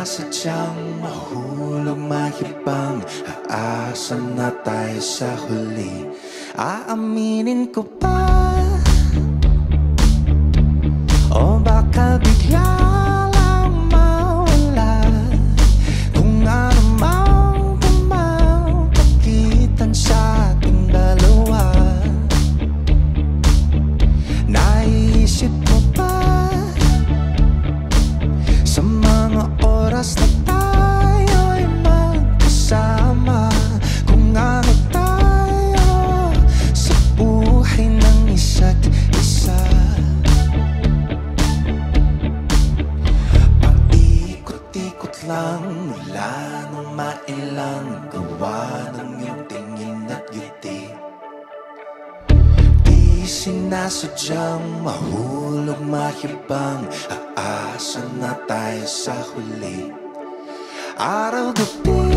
sinasadyang mahulog mahibang, aasa na tayo sa huli. Aaminin ko ba? O baka bigla lang mawala kung ano mang pagitan sa ating dalawa. Naisip mo ba sa mga oras na tayo'y magkasama, kung ano tayo sa buhay ng isa't isa? Paikot-ikot lang mula nung mailang gawa ng iyong tingin at ngiti. Di sinasadyang mahulog mahibang, aasa na tayo sa huli. Araw-gabi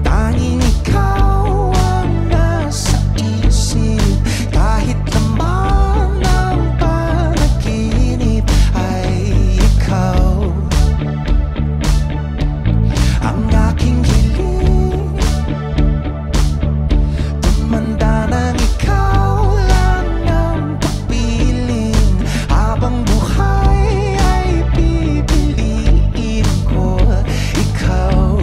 tanging ikaw ang nasa isip, kahit naman ang panaginip ay ikaw ang aking hiling. Tumanda nang ikaw lang ang papiling, habang buhay ay pipiliin ko ikaw.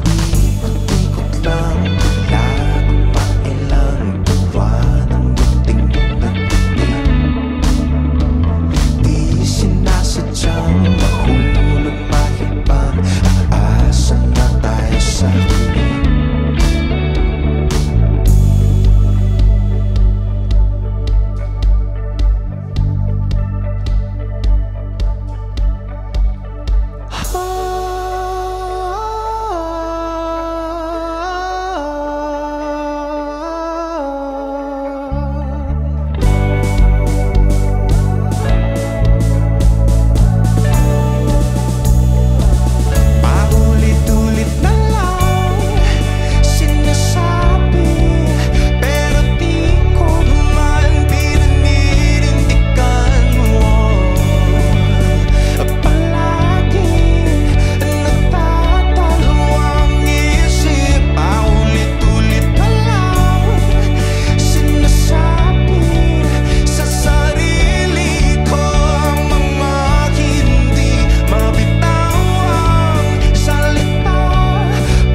Ikot-ikot lang mula nung mailang gawa ng iyong tingin at ngiti. Di sinasadyang mahulog mahibang, aasa na tayo sa huli. Paulit-ulit na lang sinasabi, pero di ko naman pinaninindigan mo. Palagi nagtatalo ang isip. Paulit-ulit na lang sinasabi sa sarili ko ang mga hindi mabitawang salita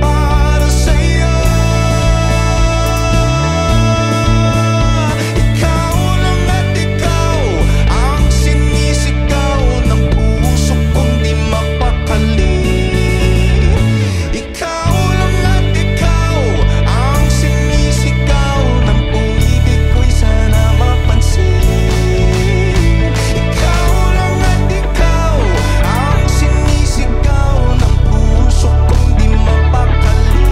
para sa'yo. Ikaw lang at ikaw ang sinisigaw ng puso kong di mapakali. Ikaw lang at ikaw ang sinisigaw ng pag-ibig ko'y sana mapansin. Ikaw lang at ikaw ang sinisigaw ng puso kong di mapakali.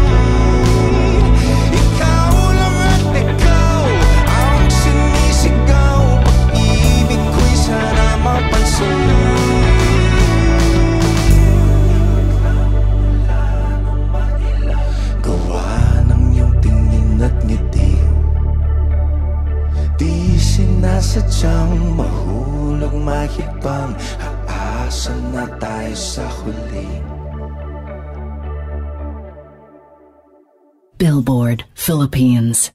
Ikaw lang at ikaw ang sinisigaw, pag-ibig ko'y sana mapansin. Gawa ng iyong tingin at ngiti. Di sinasadyang mahulog mahibang, aasa na tayo sa huli. Billboard Philippines.